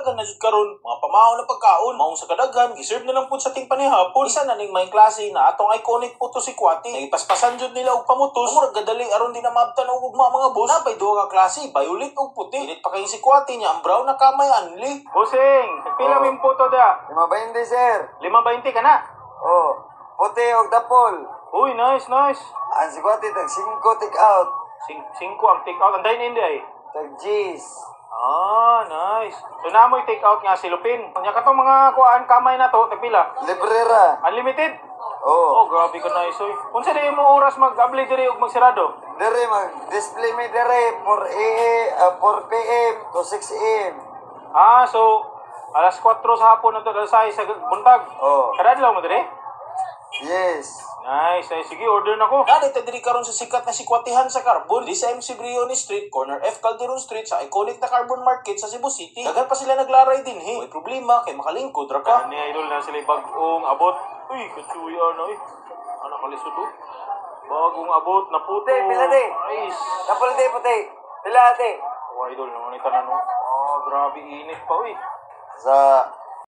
Daghan na jud karon mga pamahaw na pagkaon. Maong sa kadaghan, giserve na lang pud sa tingpan ni hapon. Isa na ning may klase na atong iconic puto si Kwati. Nagipaspasan jud nila og pamutos. Murag gadali aron din na mabtan og ugma mga boss. Napay duha ka klase, violet ug puti. Init pa kay si Kwati niya ang brown na kamay anli. Bossing, pila min puto da? 5.20, sir. 5.20 ka na. Oh, puti og dapol. Uy, nice. Ang sikwati tag 5 take out. 5 ang take out. Ang dine in di ay. Tag G's. Ah, nice. So namoy take out nga silupin. Nya katong mga kuan kamay na to, tagpila. Librera. Unlimited. Oh. Oh, grabe ka nice oy. Unsa di mo oras mag-abli diri ug magsirado? Dere mag-display mi dere 4 p.m. to 6 a.m. Ah, so alas 4 sa hapon na to alas 6 sa buntag. Oh. Kada adlaw mo diri? Yes. Nice. Ay, sige, order na ko. Narito diri karon sa sikat na Sikwatihan sa Carbon di sa MC Briones Street, corner F Calderon Street sa iconic na Carbon Market sa Cebu City. Daghan pa sila naglaray din he. May problema kay makalingkod ra ka. Ni idol na sila bagong abot. Uy, katsuya na eh. Anak kalisod oh. Bagong abot na puto. Puti, pila di? Nice. Dapol di puti. Pila ate. Oh, idol naman ito na no. Oh, grabe init pa uy. Sa